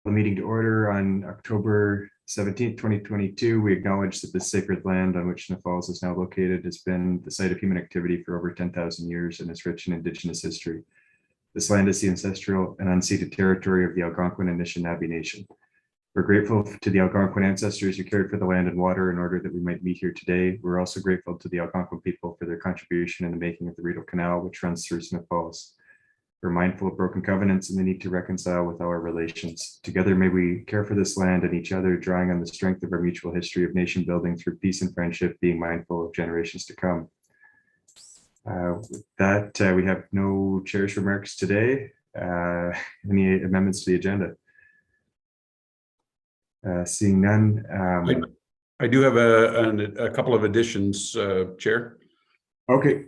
The meeting to order on October 17th, 2022. We acknowledge that this sacred land on which Sniff Falls is now located has been the site of human activity for over 10,000 years and is rich in Indigenous history. This land is the ancestral and unceded territory of the Algonquin and Anishinaabe Nation. We're grateful to the Algonquin ancestors who cared for the land and water in order that we might meet here today. We're also grateful to the Algonquin people for their contribution in the making of the Rideau Canal, which runs through Sniff Falls. We're mindful of broken covenants and the need to reconcile with our relations. Together, may we care for this land and each other, drawing on the strength of our mutual history of nation building through peace and friendship, being mindful of generations to come. With that, we have no chair's remarks today. Any amendments to the agenda? Seeing none. I do have a couple of additions, Chair. Okay.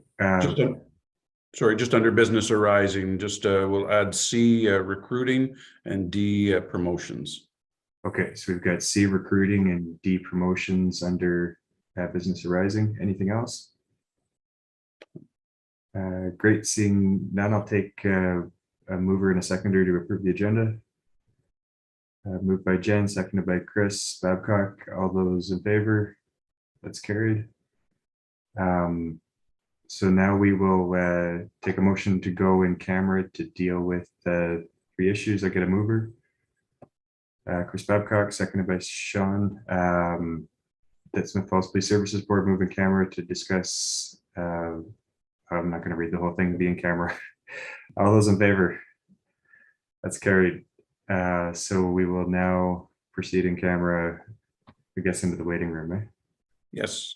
Just under business arising, we'll add C, recruiting, and D, promotions. Okay, so we've got C, recruiting, and D, promotions under business arising. Anything else? Great, seeing none, I'll take a mover and a seconder to approve the agenda. Moved by Jen, seconded by Chris Babcock. All those in favor? That's carried. So now we will take a motion to go in camera to deal with three issues. I get a mover. Chris Babcock, seconded by Sean. That Smith Falls Police Services Board move in camera to discuss. I'm not going to read the whole thing, be in camera. All those in favor? That's carried. So we will now proceed in camera, I guess, into the waiting room, eh? Yes.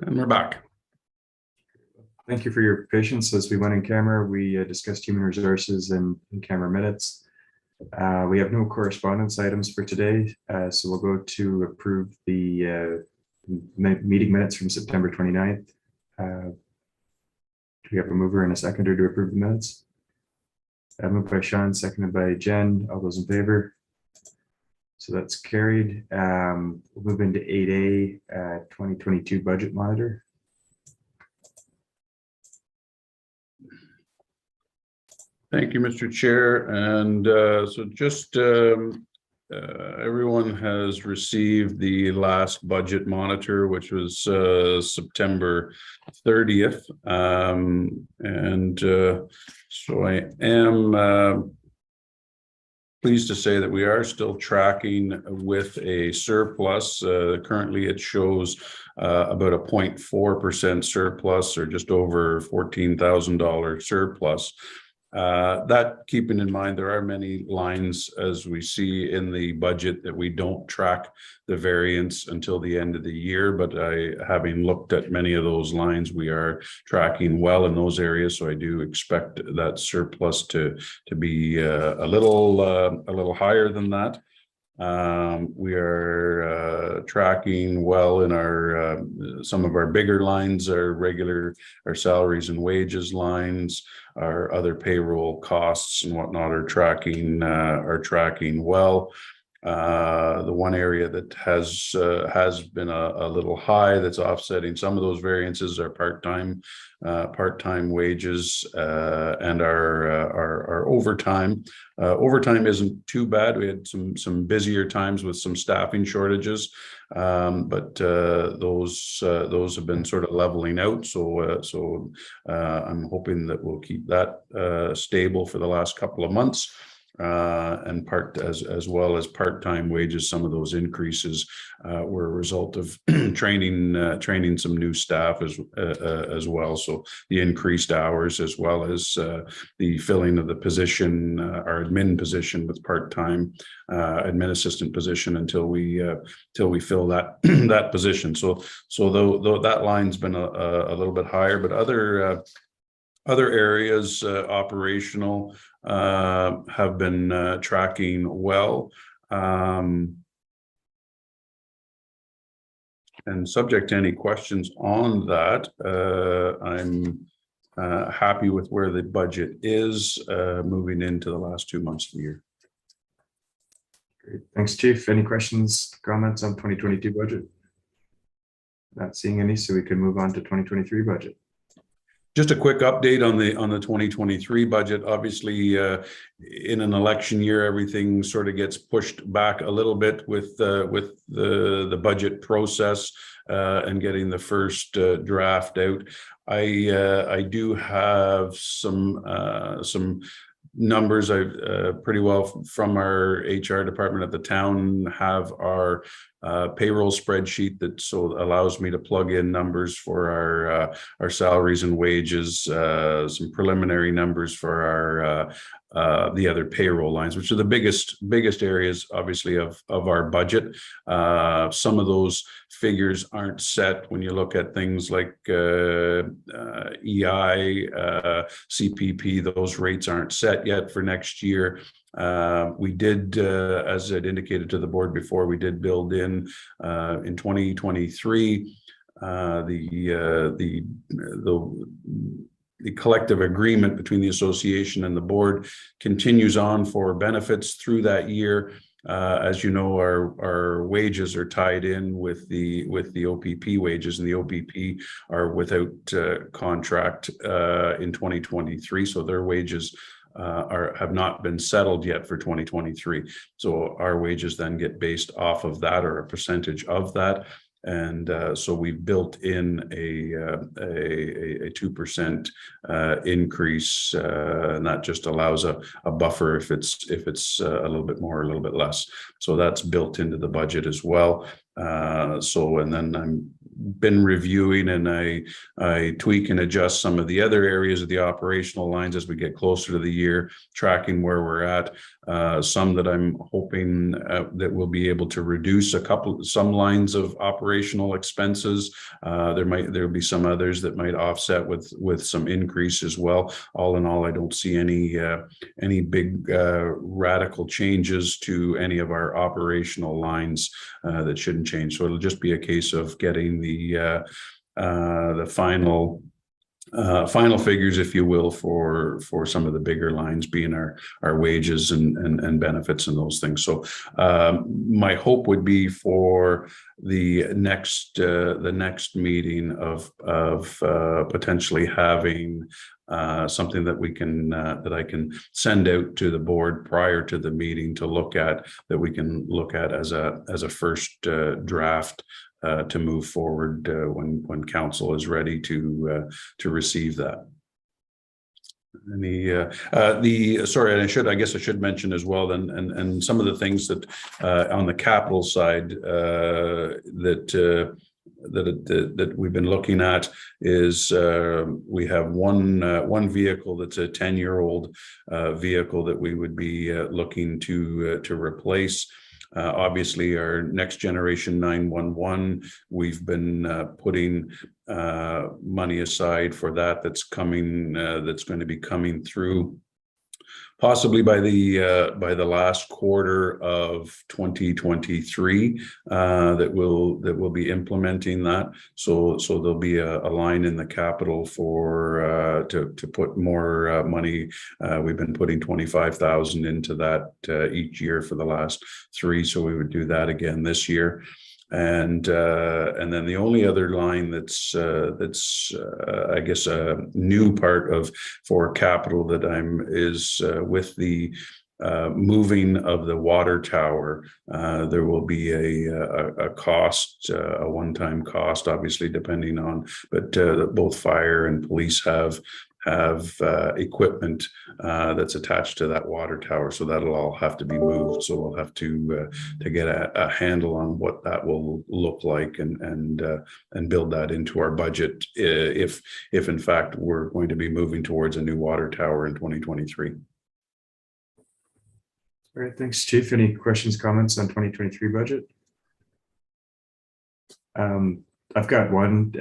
And we're back. Thank you for your patience. As we went in camera, we discussed human resources and in-camera minutes. We have no correspondence items for today, so we'll go to approve the meeting minutes from September 29th. Do we have a mover and a seconder to approve the minutes? Moved by Sean, seconded by Jen. All those in favor? So that's carried. We'll move into 8A, 2022 budget monitor. Thank you, Mr. Chair. And so just everyone has received the last budget monitor, which was September 30th. So I am pleased to say that we are still tracking with a surplus. Currently, it shows about a 0.4% surplus, or just over $14,000 surplus. That, keeping in mind, there are many lines, as we see in the budget, that we don't track the variance until the end of the year. But having looked at many of those lines, we are tracking well in those areas. So I do expect that surplus to be a little higher than that. We are tracking well in our some of our bigger lines, our salaries and wages lines, our other payroll costs and whatnot are tracking well. The one area that has been a little high, that's offsetting some of those variances, are part-time wages and our overtime. Overtime isn't too bad. We had some busier times with some staffing shortages, but those have been sort of leveling out. So I'm hoping that we'll keep that stable for the last couple of months. And as well as part-time wages, some of those increases were a result of training some new staff as well. So the increased hours, as well as the filling of the position, our admin position with part-time admin assistant position, until we fill that that position. So though that line's been a little bit higher, but other areas, operational, have been tracking well. And subject to any questions on that, I'm happy with where the budget is moving into the last 2 months of the year. Great. Thanks, Chief. Any questions, comments on 2022 budget? Not seeing any, so we can move on to 2023 budget. Just a quick update on the 2023 budget. Obviously, in an election year, everything sort of gets pushed back a little bit with the budget process and getting the first draft out. I do have some numbers. I've pretty well from our HR department at the town have our payroll spreadsheet that allows me to plug in numbers for our salaries and wages, some preliminary numbers for the other payroll lines, which are the biggest areas, obviously, of our budget. Some of those figures aren't set when you look at things like EI, CPP. Those rates aren't set yet for next year. We did, as I'd indicated to the board before, we did build in 2023 the collective agreement between the association and the board continues on for benefits through that year. As you know, our wages are tied in with the OPP wages, and the OPP are without contract in 2023, so their wages have not been settled yet for 2023. So our wages then get based off of that, or a percentage of that. And so we've built in a 2% increase, and that just allows a buffer if it's a little bit more, a little bit less. So that's built into the budget as well. And then I'm been reviewing, and I tweak and adjust some of the other areas of the operational lines as we get closer to the year, tracking where we're at. Some that I'm hoping that we'll be able to reduce some lines of operational expenses. There'll be some others that might offset with some increase as well. All in all, I don't see any big radical changes to any of our operational lines that shouldn't change. So it'll just be a case of getting the final figures, if you will, for some of the bigger lines, being our wages and benefits and those things. So my hope would be for the next meeting of potentially having something that I can send out to the board prior to the meeting to look at, that we can look at as a first draft to move forward when council is ready to receive that. Sorry, and I guess I should mention as well then, and some of the things that on the capital side that we've been looking at is we have one vehicle that's a 10-year-old vehicle that we would be looking to replace. Obviously, our next generation 911, we've been putting money aside for that. That's coming. That's going to be coming through possibly by the last quarter of 2023 that we'll be implementing that. So there'll be a line in the capital for to put more money. We've been putting 25,000 into that each year for the last 3, so we would do that again this year. And then the only other line that's I guess a new part for capital that is with the moving of the water tower. There will be a cost, a one-time cost, obviously depending on, but both fire and police have equipment that's attached to that water tower, so that'll all have to be moved. So we'll have to get a handle on what that will look like and build that into our budget if in fact we're going to be moving towards a new water tower in 2023. All right, thanks, Chief. Any questions, comments on 2023 budget? I've got one.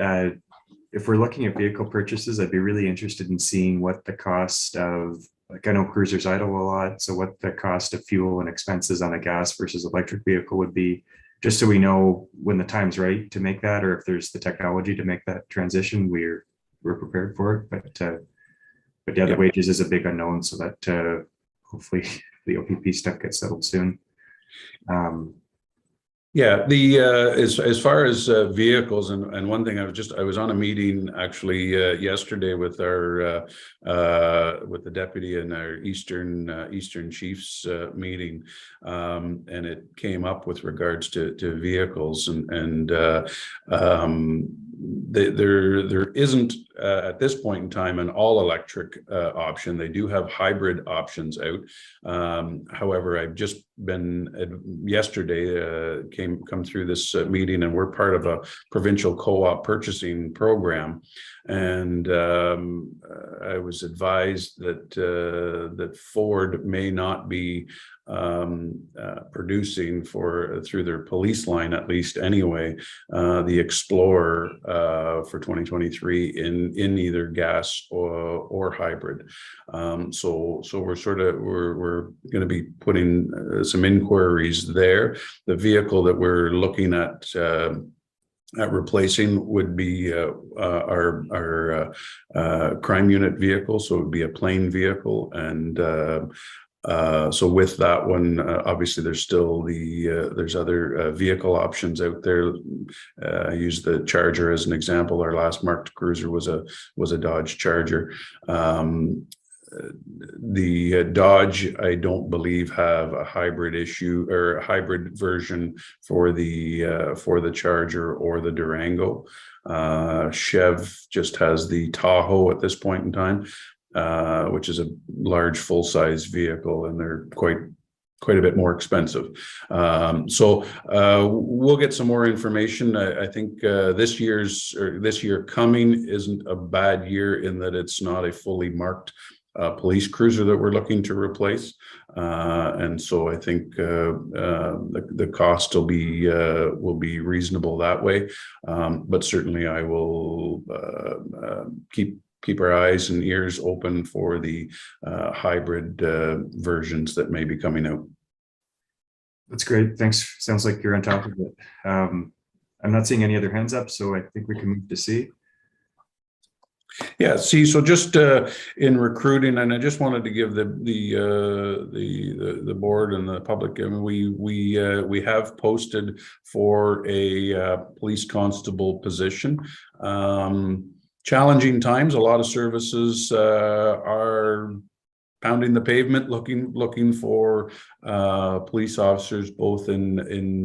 If we're looking at vehicle purchases, I'd be really interested in seeing what the cost of, like, I know cruisers idle a lot, so what the cost of fuel and expenses on a gas versus electric vehicle would be, just so we know when the time's right to make that, or if there's the technology to make that transition, we're prepared for it. But yeah, the wages is a big unknown, so that hopefully the OPP stuff gets settled soon. Yeah, as far as vehicles, and one thing I was on a meeting actually yesterday with our with the deputy and our Eastern Chiefs meeting, and it came up with regards to vehicles, and there isn't at this point in time an all electric option. They do have hybrid options out. However, I've just been yesterday come through this meeting, and we're part of a provincial co-op purchasing program, and I was advised that Ford may not be producing through their police line, at least anyway, the Explorer for 2023 in either gas or hybrid. So we're going to be putting some inquiries there. The vehicle that we're looking at replacing would be our crime unit vehicle, so it would be a plain vehicle, and so with that one, obviously there's still there's other vehicle options out there. I use the Charger as an example. Our last marked cruiser was a Dodge Charger. The Dodge, I don't believe, have a hybrid issue or a hybrid version for the Charger or the Durango. Chev just has the Tahoe at this point in time, which is a large full-size vehicle, and they're quite quite a bit more expensive. So we'll get some more information. I think this year coming isn't a bad year in that it's not a fully marked police cruiser that we're looking to replace. And so I think the cost will be reasonable that way. But certainly I will keep our eyes and ears open for the hybrid versions that may be coming out. That's great. Thanks. Sounds like you're on top of it. I'm not seeing any other hands up, so I think we can move to C. Yeah, see, so just in recruiting, and I just wanted to give the board and the public, I mean, we have posted for a police constable position. Challenging times. A lot of services are pounding the pavement, looking for police officers, both in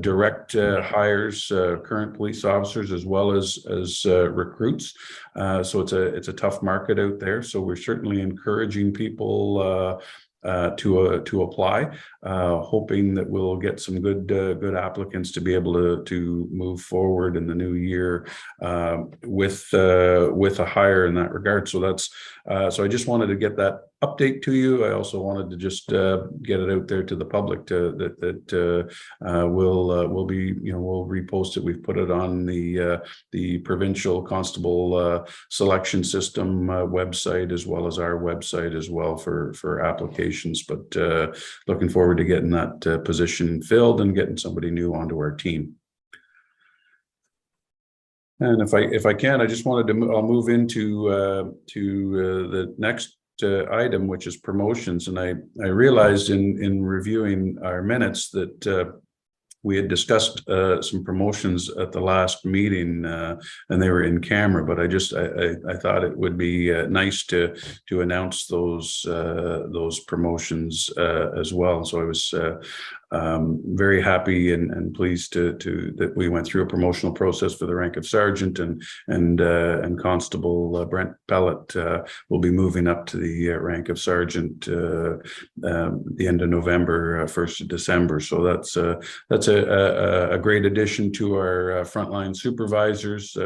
direct hires, current police officers, as well as recruits. So it's a tough market out there. So we're certainly encouraging people to apply, hoping that we'll get some good applicants to be able to move forward in the new year with a hire in that regard. So that's so I just wanted to get that update to you. I also wanted to just get it out there to the public that we'll be, we'll repost it. We've put it on the provincial constable selection system website, as well as our website as well for applications. But looking forward to getting that position filled and getting somebody new onto our team. And if I can, I just wanted to I'll move into the next item, which is promotions. And I realized in reviewing our minutes that we had discussed some promotions at the last meeting, and they were in camera. But I thought it would be nice to announce those promotions as well. So I was very happy and pleased that we went through a promotional process for the rank of sergeant, and Constable Brent Pellet will be moving up to the rank of sergeant the end of November, 1st of December. So that's a great addition to our frontline supervisors.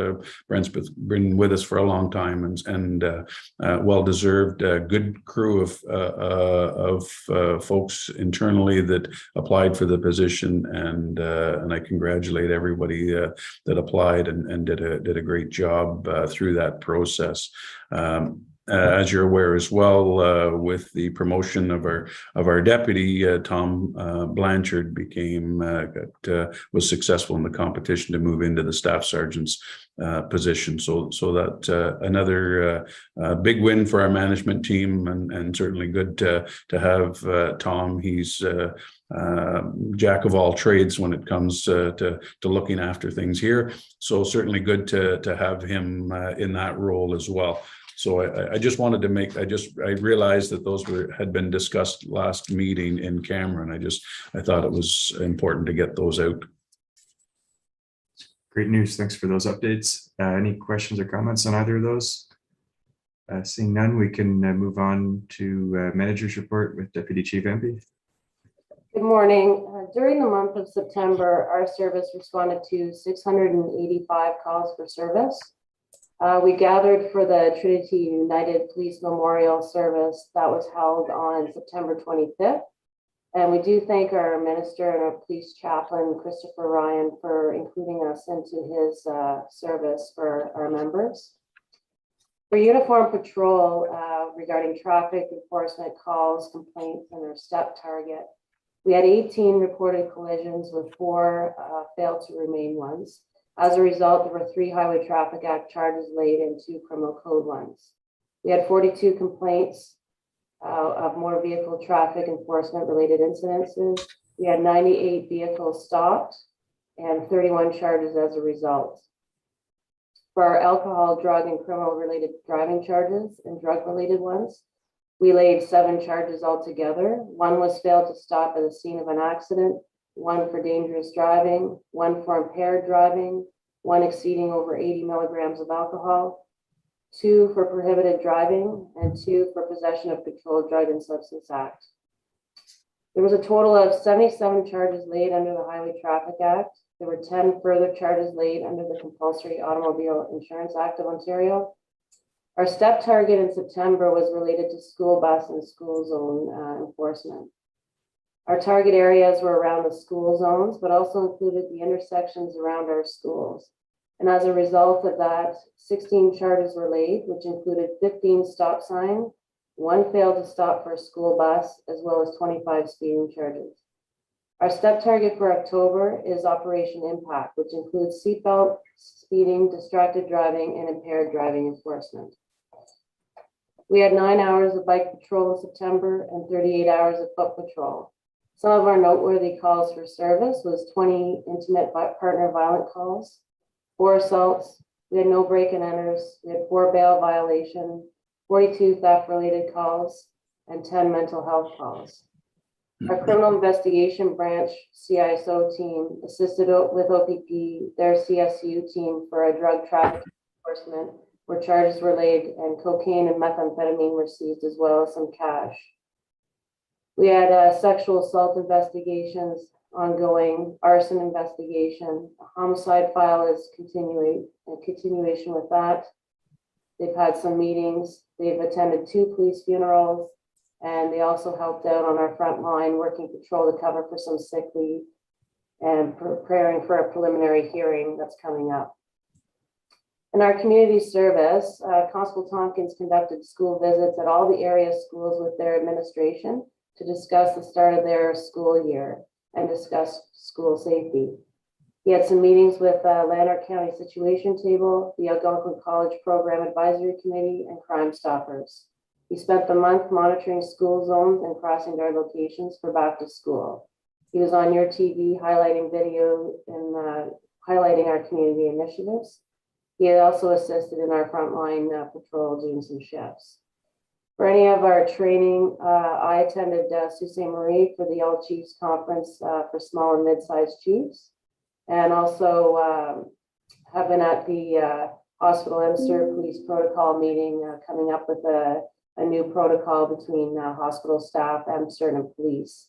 Brent's been with us for a long time and well deserved. Good crew of folks internally that applied for the position, and I congratulate everybody that applied and did a great job through that process. As you're aware as well, with the promotion of our deputy, Tom Blanchard was successful in the competition to move into the staff sergeant's position. So that another big win for our management team, and certainly good to have Tom. He's jack of all trades when it comes to looking after things here. So certainly good to have him in that role as well. So I just wanted to I realized that those had been discussed last meeting in camera, and I thought it was important to get those out. Great news. Thanks for those updates. Any questions or comments on either of those? Seeing none, we can move on to manager's report with Deputy Chief Empey. Good morning. During the month of September, our service responded to 685 calls for service. We gathered for the Trinity United Police Memorial Service that was held on September 25th. And we do thank our minister and our police chaplain, Christopher Ryan, for including us into his service for our members. For uniform patrol, regarding traffic enforcement calls, complaints, and our step target, we had 18 reported collisions with 4 failed to remain ones. As a result, there were 3 Highway Traffic Act charges laid and 2 criminal code ones. We had 42 complaints of motor vehicle traffic enforcement related incidences. We had 98 vehicles stopped and 31 charges as a result. For our alcohol, drug, and criminal related driving charges and drug related ones, we laid 7 charges altogether. 1 was failed to stop at the scene of an accident, 1 for dangerous driving, 1 for impaired driving, 1 exceeding over 80 milligrams of alcohol, 2 for prohibited driving, and 2 for possession of controlled drug and substance act. There was a total of 77 charges laid under the Highway Traffic Act. There were 10 further charges laid under the Compulsory Automobile Insurance Act of Ontario. Our step target in September was related to school bus and school zone enforcement. Our target areas were around the school zones, but also included the intersections around our schools. And as a result of that, 16 charges were laid, which included 15 stop signs, 1 failed to stop for a school bus, as well as 25 speeding charges. Our step target for October is Operation Impact, which includes seatbelt, speeding, distracted driving, and impaired driving enforcement. We had 9 hours of bike patrol in September and 38 hours of foot patrol. Some of our noteworthy calls for service was 20 intimate partner violent calls, 4 assaults, we had no break and enters, we had 4 bail violations, 42 theft-related calls, and 10 mental health calls. Our criminal investigation branch CISO team assisted with OPP, their CSU team, for a drug trafficking enforcement, where charges were laid and cocaine and methamphetamine were seized, as well as some cash. We had sexual assault investigations ongoing, arson investigation, a homicide file is continuation with that. They've had some meetings, they've attended 2 police funerals, and they also helped out on our front line working patrol to cover for some sick leave and preparing for a preliminary hearing that's coming up. In our community service, Constable Tompkins conducted school visits at all the area schools with their administration to discuss the start of their school year and discuss school safety. He had some meetings with Lanark County Situation Table, the Algonquin College Program Advisory Committee, and Crime Stoppers. He spent the month monitoring school zones and crossing guard locations for back to school. He was on your TV highlighting video and highlighting our community initiatives. He had also assisted in our frontline patrol doing some shifts. For any of our training, I attended Sault Ste. Marie for the All Chiefs Conference for small and mid-sized chiefs, and also have been at the Hospital MSERT Police Protocol meeting, coming up with a new protocol between hospital staff, MSERT, and police,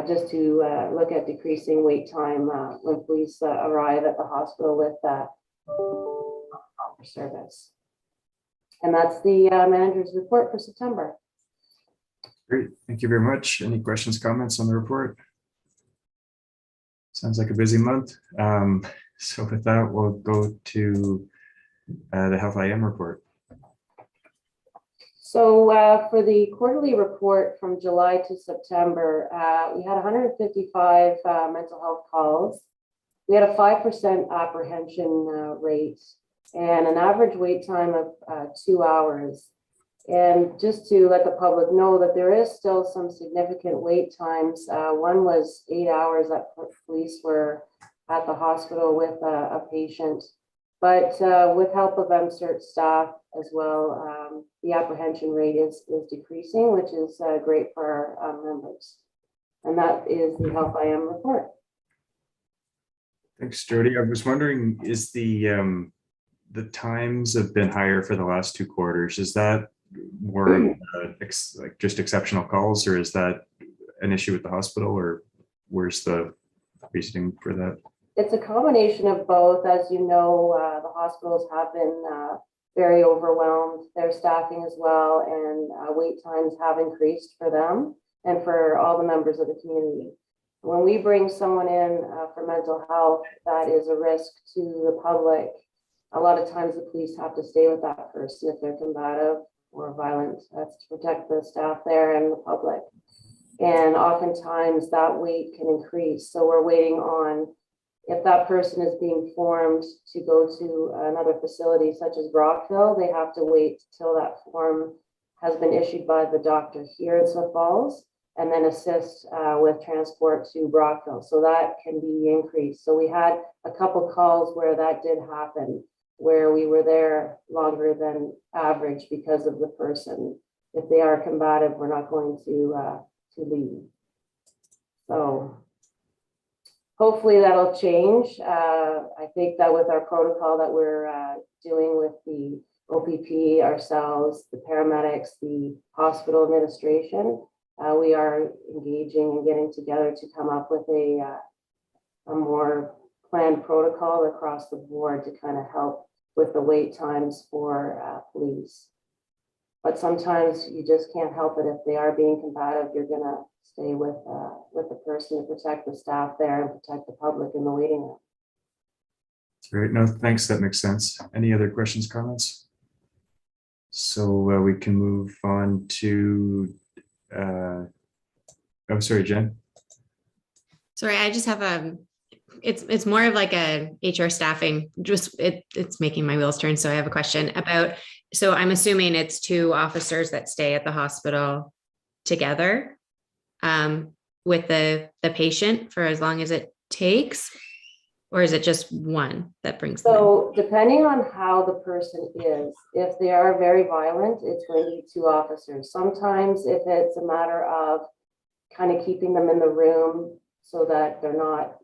just to look at decreasing wait time when police arrive at the hospital with proper service. And that's the manager's report for September. Great, thank you very much. Any questions, comments on the report? Sounds like a busy month. So with that, we'll go to the Health IM report. So for the quarterly report from July to September, we had 155 mental health calls. We had a 5% apprehension rate and an average wait time of 2 hours. And just to let the public know that there is still some significant wait times. One was 8 hours that police were at the hospital with a patient. But with help of MSERT staff as well, the apprehension rate is decreasing, which is great for our members. And that is the Health IM report. Thanks, Jody. I was wondering, is the times have been higher for the last 2 quarters? Is that more like just exceptional calls, or is that an issue with the hospital, or where's the reasoning for that? It's a combination of both. As you know, the hospitals have been very overwhelmed, their staffing as well, and wait times have increased for them and for all the members of the community. When we bring someone in for mental health that is a risk to the public, a lot of times the police have to stay with that person if they're combative or violent. That's to protect the staff there and the public. And oftentimes that wait can increase. So we're waiting on, if that person is being formed to go to another facility such as Brockville, they have to wait till that form has been issued by the doctor here in Smith Falls, and then assist with transport to Brockville. So that can be increased. So we had a couple calls where that did happen, where we were there longer than average because of the person. If they are combative, we're not going to leave. So hopefully that'll change. I think that with our protocol that we're doing with the OPP, ourselves, the paramedics, the hospital administration, we are engaging and getting together to come up with a more planned protocol across the board to kind of help with the wait times for police. But sometimes you just can't help it. If they are being combative, you're gonna stay with the person to protect the staff there and protect the public in the waiting room. Great. No, thanks. That makes sense. Any other questions, comments? So we can move on to, oh, sorry, Jen. Sorry, I just have it's more of like a HR staffing, it's making my wheels turn. So I have a question about, so I'm assuming it's 2 officers that stay at the hospital together with the patient for as long as it takes, or is it just one that brings them in? So depending on how the person is, if they are very violent, it's going to be 2 officers. Sometimes if it's a matter of kind of keeping them in the room so that they're not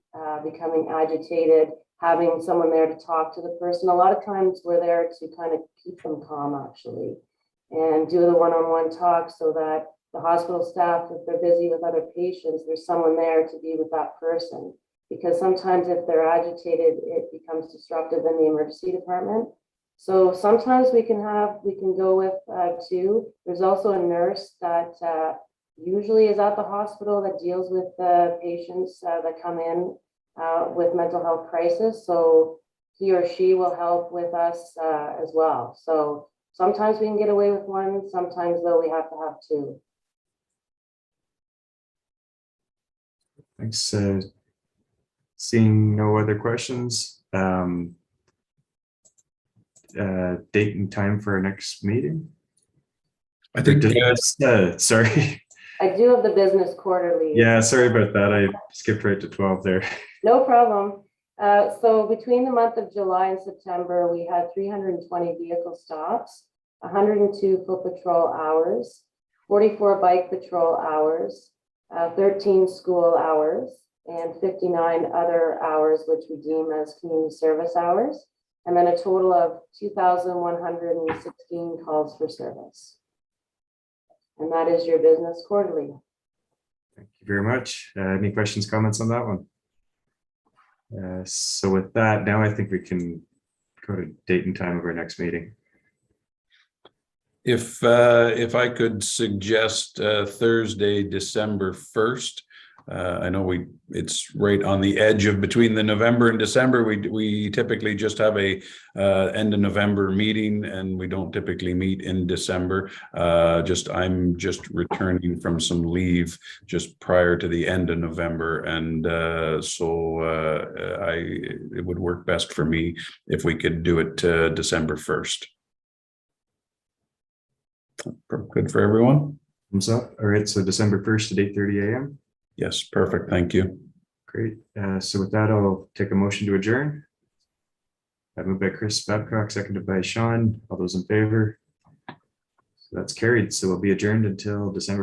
becoming agitated, having someone there to talk to the person. A lot of times we're there to kind of keep them calm actually, and do the one-on-one talk so that the hospital staff, if they're busy with other patients, there's someone there to be with that person. Because sometimes if they're agitated, it becomes disruptive in the emergency department. So sometimes we can go with 2. There's also a nurse that usually is at the hospital that deals with the patients that come in with mental health crisis. So he or she will help with us as well. So sometimes we can get away with 1, sometimes though we have to have 2. Thanks. Seeing no other questions, date and time for our next meeting. I think Sorry. I do have the business quarterly. Yeah, sorry about that. I skipped right to 12 there. No problem. So between the month of July and September, we had 320 vehicle stops, 102 foot patrol hours, 44 bike patrol hours, 13 school hours, and 59 other hours, which we deem as community service hours, and then a total of 2,116 calls for service. And that is your business quarterly. Thank you very much. Any questions, comments on that one? So with that, now I think we can go to date and time of our next meeting. If I could suggest Thursday, December 1st. I know it's right on the edge of between the November and December. We typically just have a end of November meeting, and we don't typically meet in December. I'm just returning from some leave just prior to the end of November, and it would work best for me if we could do it December 1st. Good for everyone? Thumbs up. All right, so December 1st at 8:30 a.m. Yes, perfect. Thank you. Great. So with that, I'll take a motion to adjourn. Moved by Chris Babcock, seconded by Sean. All those in favor? So that's carried. So we'll be adjourned until December